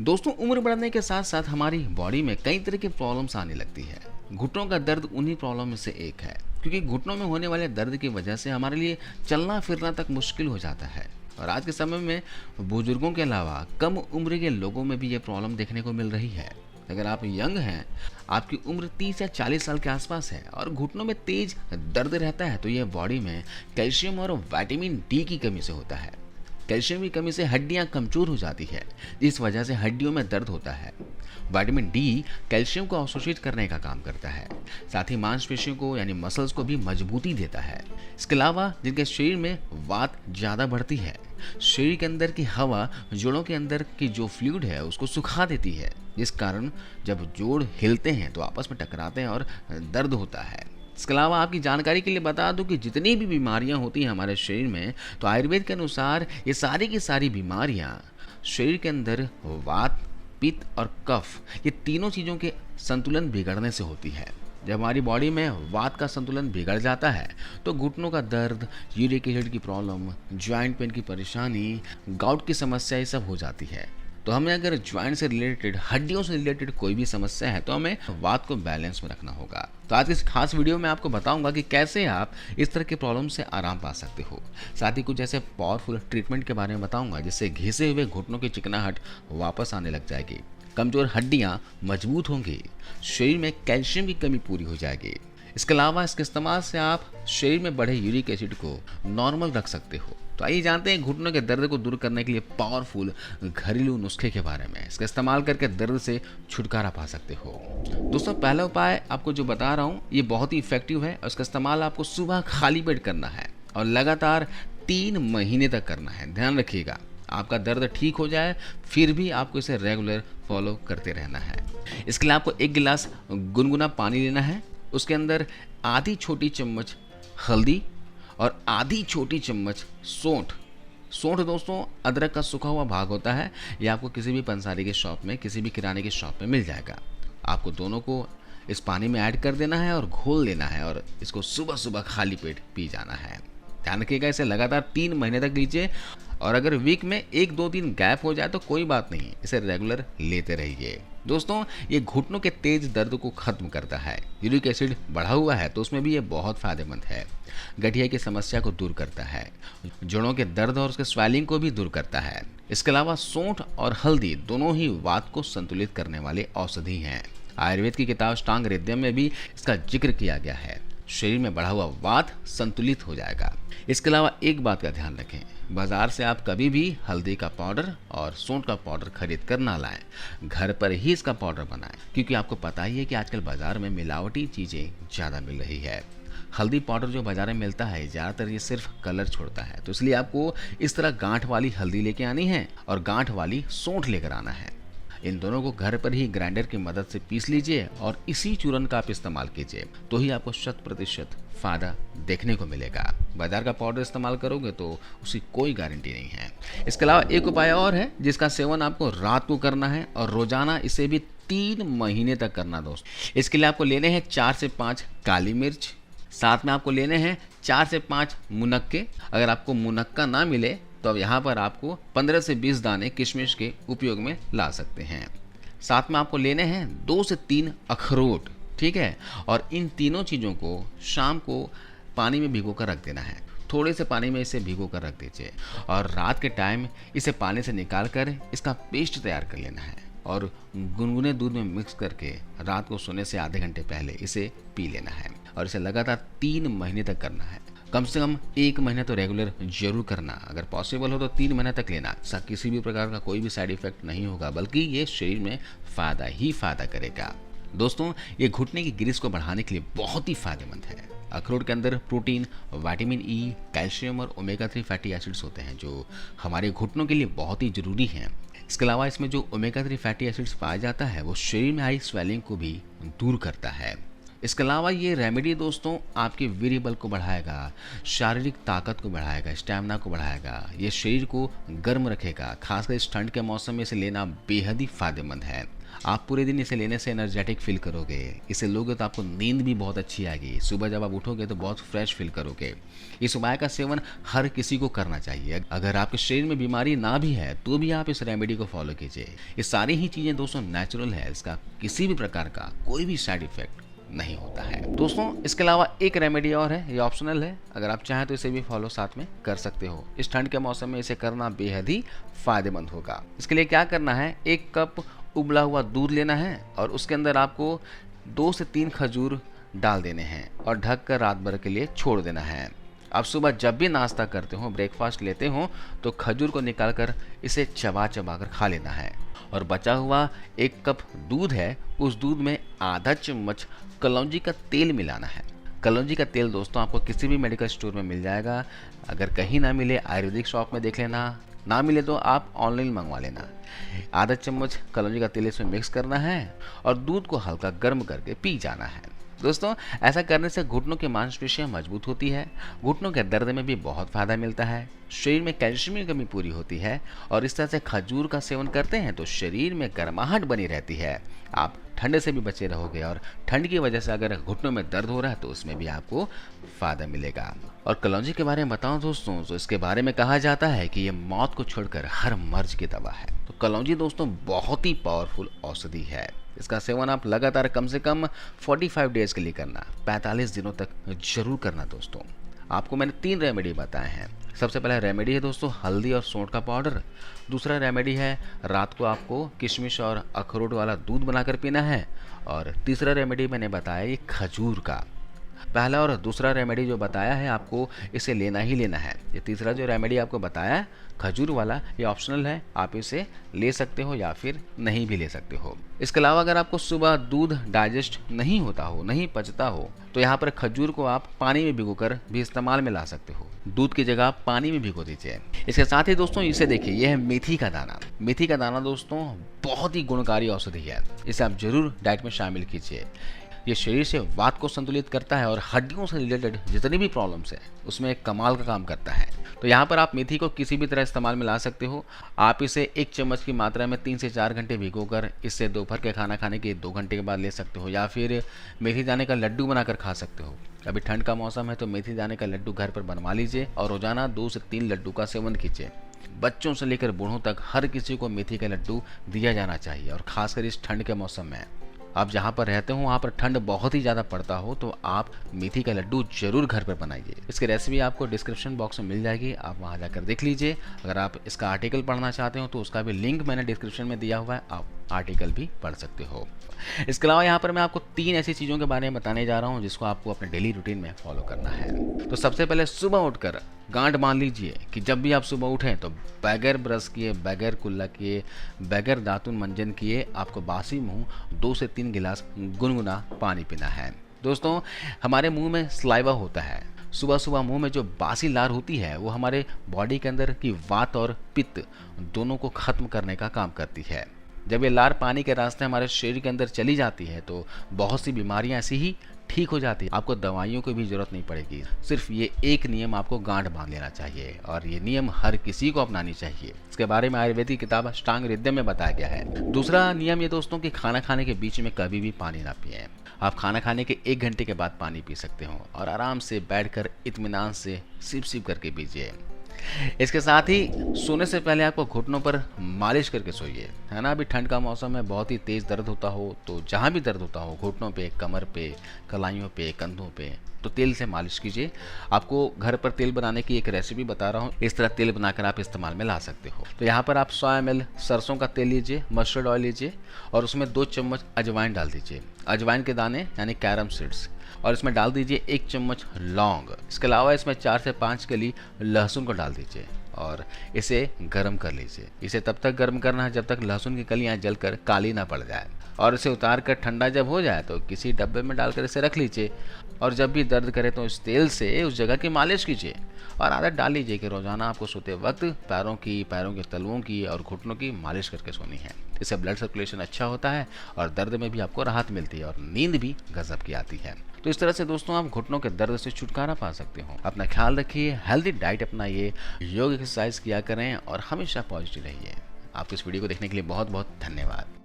दोस्तों, उम्र बढ़ने के साथ साथ हमारी बॉडी में कई तरह की प्रॉब्लम्स आने लगती है। घुटनों का दर्द उन्हीं प्रॉब्लम में से एक है, क्योंकि घुटनों में होने वाले दर्द की वजह से हमारे लिए चलना फिरना तक मुश्किल हो जाता है। और आज के समय में बुजुर्गों के अलावा कम उम्र के लोगों में भी ये प्रॉब्लम देखने को मिल रही है। अगर आप यंग हैं, आपकी उम्र 30 या 40 साल के आसपास है और घुटनों में तेज दर्द रहता है, तो यह बॉडी में कैल्शियम और विटामिन डी की कमी से होता है। कैल्शियम की कमी से हड्डियां कमजोर हो जाती है, इस वजह से हड्डियों में दर्द होता है। विटामिन डी कैल्शियम को अवशोषित करने का काम करता है, साथ ही मांसपेशियों को यानी मसल्स को भी मजबूती देता है। इसके अलावा जिनके शरीर में वात ज़्यादा बढ़ती है, शरीर के अंदर की हवा जोड़ों के अंदर की जो फ्लूइड है उसको सुखा देती है, जिस कारण जब जोड़ हिलते हैं तो आपस में टकराते हैं और दर्द होता है। इसके अलावा आपकी जानकारी के लिए बता दूं कि जितनी भी बीमारियां होती हैं हमारे शरीर में, तो आयुर्वेद के अनुसार ये सारी की सारी बीमारियां शरीर के अंदर वात, पित्त और कफ, ये तीनों चीज़ों के संतुलन बिगड़ने से होती है। जब हमारी बॉडी में वात का संतुलन बिगड़ जाता है तो घुटनों का दर्द, यूरिक एसिड की प्रॉब्लम, ज्वाइंट पेन की परेशानी, गाउट की समस्या, ये सब हो जाती है। तो हमें अगर ज्वाइंट से रिलेटेड, हड्डियों से रिलेटेड कोई भी समस्या है तो हमें वात को बैलेंस में रखना होगा। तो आज इस खास वीडियो में आपको बताऊंगा कि कैसे आप इस तरह के प्रॉब्लम से आराम पा सकते हो। साथ ही कुछ ऐसे पावरफुल ट्रीटमेंट के बारे में बताऊंगा जिससे घिसे हुए घुटनों की चिकनाहट वापस आने लग जाएगी, कमजोर हड्डियां मजबूत होंगी, शरीर में कैल्शियम की कमी पूरी हो जाएगी। इसके अलावा इसके इस्तेमाल से आप शरीर में बढ़े यूरिक एसिड को नॉर्मल रख सकते हो। तो आइए जानते हैं घुटनों के दर्द को दूर करने के लिए पावरफुल घरेलू नुस्खे के बारे में। इसका इस्तेमाल करके दर्द से छुटकारा पा सकते हो। दोस्तों, पहला उपाय आपको जो बता रहा हूँ ये बहुत ही इफेक्टिव है और इसका इस्तेमाल आपको सुबह खाली पेट करना है और लगातार 3 महीने तक करना है। ध्यान रखिएगा, आपका दर्द ठीक हो जाए फिर भी आपको इसे रेगुलर फॉलो करते रहना है। इसके लिए आपको 1 गिलास गुनगुना पानी लेना है, उसके अंदर आधी छोटी चम्मच हल्दी और आधी छोटी चम्मच सौंठ। सौंठ दोस्तों अदरक का सूखा हुआ भाग होता है, ये आपको किसी भी पंसारी के शॉप में, किसी भी किराने की शॉप में मिल जाएगा। आपको दोनों को इस पानी में ऐड कर देना है और घोल लेना है और इसको सुबह सुबह खाली पेट पी जाना है। ध्यान रखिएगा, इसे लगातार 3 महीने तक लीजिए और अगर वीक में 1-2 दिन गैप हो जाए तो कोई बात नहीं, इसे रेगुलर लेते रहिए। दोस्तों, ये घुटनों के तेज दर्द को खत्म करता है। यूरिक एसिड बढ़ा हुआ है तो उसमें भी ये बहुत फायदेमंद है। गठिया की समस्या को दूर करता है, जोड़ों के दर्द और उसके स्वेलिंग को भी दूर करता है। इसके अलावा सौंठ और हल्दी दोनों ही वात को संतुलित करने वाले औषधि हैं। आयुर्वेद की किताब अष्टांग हृदयम में भी इसका जिक्र किया गया है। शरीर में बढ़ा हुआ वात संतुलित हो जाएगा। इसके अलावा एक बात का ध्यान रखें, बाजार से आप कभी भी हल्दी का पाउडर और सौंठ का पाउडर खरीद कर ना लाएं, घर पर ही इसका पाउडर बनाएं, क्योंकि आपको पता ही है कि आजकल बाजार में मिलावटी चीज़ें ज़्यादा मिल रही है। हल्दी पाउडर जो बाजार में मिलता है ज़्यादातर ये सिर्फ कलर छोड़ता है, तो इसलिए आपको इस तरह गांठ वाली हल्दी लेके आनी है और गांठ वाली सौंठ लेकर आना है। इन दोनों को घर पर ही ग्राइंडर की मदद से पीस लीजिए और इसी चूर्ण का आप इस्तेमाल कीजिए, तो ही आपको 100% फायदा देखने को मिलेगा। बाजार का पाउडर इस्तेमाल करोगे तो उसकी कोई गारंटी नहीं है। इसके अलावा एक उपाय और है जिसका सेवन आपको रात को करना है और रोजाना इसे भी 3 महीने तक करना। दोस्त, इसके लिए आपको लेने हैं 4 से 5 काली मिर्च, साथ में आपको लेने हैं 4 से 5 मुनक्के। अगर आपको मुनक्का ना मिले तो अब यहाँ पर आपको 15 से 20 दाने किशमिश के उपयोग में ला सकते हैं। साथ में आपको लेने हैं 2 से 3 अखरोट, ठीक है। और इन तीनों चीज़ों को शाम को पानी में भिगो कर रख देना है। थोड़े से पानी में इसे भिगो कर रख दीजिए और रात के टाइम इसे पानी से निकाल कर इसका पेस्ट तैयार कर लेना है और गुनगुने दूध में मिक्स करके रात को सोने से आधे घंटे पहले इसे पी लेना है और इसे लगातार 3 महीने तक करना है। कम से कम 1 महीना तो रेगुलर जरूर करना, अगर पॉसिबल हो तो 3 महीने तक लेना। किसी भी प्रकार का कोई भी साइड इफेक्ट नहीं होगा, बल्कि ये शरीर में फ़ायदा ही फ़ायदा करेगा। दोस्तों, ये घुटने की ग्रीस को बढ़ाने के लिए बहुत ही फायदेमंद है। अखरोट के अंदर प्रोटीन, विटामिन ई, कैल्शियम और ओमेगा 3 फैटी एसिड्स होते हैं जो हमारे घुटनों के लिए बहुत ही ज़रूरी हैं। इसके अलावा इसमें जो ओमेगा 3 फैटी एसिड्स पाया जाता है वो शरीर में आई स्वेलिंग को भी दूर करता है। इसके अलावा ये रेमेडी दोस्तों आपके वीर्य बल को बढ़ाएगा, शारीरिक ताकत को बढ़ाएगा, स्टैमिना को बढ़ाएगा, ये शरीर को गर्म रखेगा। खासकर इस ठंड के मौसम में इसे लेना बेहद ही फायदेमंद है। आप पूरे दिन इसे लेने से एनर्जेटिक फील करोगे। इसे लोगे तो आपको नींद भी बहुत अच्छी आएगी। सुबह जब आप उठोगे तो बहुत फ्रेश फील करोगे। इस उपाय का सेवन हर किसी को करना चाहिए। अगर आपके शरीर में बीमारी ना भी है तो भी आप इस रेमेडी को फॉलो कीजिए। ये सारी ही चीज़ें दोस्तों नेचुरल है। इसका किसी भी प्रकार का कोई भी साइड इफेक्ट नहीं होता है। दोस्तों इसके अलावा एक रेमेडी और है, ये ऑप्शनल है। अगर आप चाहें तो इसे भी फॉलो साथ में कर सकते हो। इस ठंड के मौसम में इसे करना बेहद ही फायदेमंद होगा। इसके लिए क्या करना है, 1 कप उबला हुआ दूध लेना है और उसके अंदर आपको 2 से 3 खजूर डाल देने हैं और ढक कर रात भर के लिए छोड़ देना है। आप सुबह जब भी नाश्ता करते हो, ब्रेकफास्ट लेते हो, तो खजूर को निकाल कर इसे चबा चबा कर खा लेना है। और बचा हुआ 1 कप दूध है, उस दूध में आधा चम्मच कलौंजी का तेल मिलाना है। कलौंजी का तेल दोस्तों आपको किसी भी मेडिकल स्टोर में मिल जाएगा। अगर कहीं ना मिले आयुर्वेदिक शॉप में देख लेना, ना मिले तो आप ऑनलाइन मंगवा लेना। आधा चम्मच कलौंजी का तेल इसमें मिक्स करना है और दूध को हल्का गर्म करके पी जाना है। दोस्तों ऐसा करने से घुटनों की मांसपेशियां मजबूत होती है, घुटनों के दर्द में भी बहुत फायदा मिलता है, शरीर में कैल्शियम की कमी पूरी होती है और इस तरह से खजूर का सेवन करते हैं तो शरीर में गर्माहट बनी रहती है। आप ठंड से भी बचे रहोगे और ठंड की वजह से अगर घुटनों में दर्द हो रहा है तो उसमें भी आपको फायदा मिलेगा। और कलौंजी के बारे में बताऊं दोस्तों तो इसके बारे में कहा जाता है कि ये मौत को छोड़कर हर मर्ज की दवा है। तो कलौंजी दोस्तों बहुत ही पावरफुल औषधि है। इसका सेवन आप लगातार कम से कम 45 डेज के लिए करना, 45 दिनों तक जरूर करना। दोस्तों आपको मैंने 3 रेमेडी बताए हैं। सबसे पहला रेमेडी है दोस्तों हल्दी और सौंठ का पाउडर। दूसरा रेमेडी है रात को आपको किशमिश और अखरोट वाला दूध बनाकर पीना है। और तीसरा रेमेडी मैंने बताया ये खजूर का। पहला और दूसरा रेमेडी जो बताया है आपको इसे लेना ही लेना है। ये तीसरा जो रेमेडी आपको बताया है खजूर वाला, ये ऑप्शनल है, आप इसे ले सकते हो या फिर नहीं भी ले सकते हो। इसके अलावा अगर आपको सुबह दूध डाइजेस्ट नहीं होता हो, नहीं पचता हो, तो यहाँ पर खजूर को आप पानी में भिगोकर भी इस्तेमाल में ला सकते हो। दूध की जगह आप पानी में भिगो दीजिए। इसके साथ ही दोस्तों इसे देखिए, यह है मेथी का दाना। मेथी का दाना दोस्तों बहुत ही गुणकारी औषधि है, इसे आप जरूर डाइट में शामिल कीजिए। ये शरीर से वात को संतुलित करता है और हड्डियों से रिलेटेड जितनी भी प्रॉब्लम्स है उसमें एक कमाल का काम करता है। तो यहाँ पर आप मेथी को किसी भी तरह इस्तेमाल में ला सकते हो। आप इसे 1 चम्मच की मात्रा में 3 से 4 घंटे भिगोकर इससे दोपहर के खाना खाने के 2 घंटे के बाद ले सकते हो या फिर मेथी दाने का लड्डू बनाकर खा सकते हो। अभी ठंड का मौसम है तो मेथी दाने का लड्डू घर पर बनवा लीजिए और रोजाना 2 से 3 लड्डू का सेवन कीजिए। बच्चों से लेकर बूढ़ों तक हर किसी को मेथी का लड्डू दिया जाना चाहिए और खासकर इस ठंड के मौसम में। आप जहाँ पर रहते हो वहाँ पर ठंड बहुत ही ज़्यादा पड़ता हो तो आप मेथी का लड्डू जरूर घर पर बनाइए। इसकी रेसिपी आपको डिस्क्रिप्शन बॉक्स में मिल जाएगी, आप वहाँ जाकर देख लीजिए। अगर आप इसका आर्टिकल पढ़ना चाहते हो तो उसका भी लिंक मैंने डिस्क्रिप्शन में दिया हुआ है, आप आर्टिकल भी पढ़ सकते हो। इसके अलावा यहाँ पर मैं आपको 3 ऐसी चीज़ों के बारे में बताने जा रहा हूँ जिसको आपको अपने डेली रूटीन में फॉलो करना है। तो सबसे पहले सुबह उठकर गांठ बांध लीजिए कि जब भी आप सुबह उठें तो बगैर ब्रश किए, बगैर कुल्ला किए, बगैर दातुन मंजन किए आपको बासी मुंह 2 से 3 गिलास गुनगुना पानी पीना है। दोस्तों हमारे मुंह में सलाइवा होता है। सुबह सुबह मुंह में जो बासी लार होती है वो हमारे बॉडी के अंदर की वात और पित्त दोनों को खत्म करने का काम करती है। जब ये लार पानी के रास्ते हमारे शरीर के अंदर चली जाती है तो बहुत सी बीमारियां ऐसी ही ठीक हो जाती है। आपको दवाइयों की भी जरूरत नहीं पड़ेगी। सिर्फ ये एक नियम आपको गांठ बांध लेना चाहिए और ये नियम हर किसी को अपनानी चाहिए। इसके बारे में आयुर्वेदिक किताब अष्टांग हृदय में बताया गया है। दूसरा नियम ये दोस्तों कि खाना खाने के बीच में कभी भी पानी ना पिए। आप खाना खाने के 1 घंटे के बाद पानी पी सकते हो और आराम से बैठकर इत्मीनान से सिप सिप करके पीजिए। इसके साथ ही सोने से पहले आपको घुटनों पर मालिश करके सोइए, है ना। अभी ठंड का मौसम है, बहुत ही तेज दर्द होता हो तो जहाँ भी दर्द होता हो, घुटनों पे, कमर पे, कलाइयों पे, कंधों पे, तो तेल से मालिश कीजिए। आपको घर पर तेल बनाने की एक रेसिपी बता रहा हूँ, इस तरह तेल बनाकर आप इस्तेमाल में ला सकते हो। तो यहाँ पर आप 100 ml सरसों का तेल लीजिए, मस्टर्ड ऑयल लीजिए और उसमें 2 चम्मच अजवाइन डाल दीजिए, अजवाइन के दाने यानी कैरम सीड्स, और इसमें डाल दीजिए 1 चम्मच लौंग। इसके अलावा इसमें 4 से 5 कली लहसुन को डाल दीजिए और इसे गर्म कर लीजिए। इसे तब तक गर्म करना है जब तक लहसुन की कलियां जलकर काली ना पड़ जाए और इसे उतार कर ठंडा जब हो जाए तो किसी डब्बे में डालकर इसे रख लीजिए और जब भी दर्द करे तो इस तेल से उस जगह की मालिश कीजिए। और आदत डाल लीजिए कि रोजाना आपको सोते वक्त पैरों के तलुओं की और घुटनों की मालिश करके सोनी है। इससे ब्लड सर्कुलेशन अच्छा होता है और दर्द में भी आपको राहत मिलती है और नींद भी गजब की आती है। तो इस तरह से दोस्तों आप घुटनों के दर्द से छुटकारा पा सकते हो। अपना ख्याल रखिए, हेल्दी डाइट अपनाइए, योग एक्सरसाइज किया करें और हमेशा पॉजिटिव रहिए। आपको इस वीडियो को देखने के लिए बहुत बहुत धन्यवाद।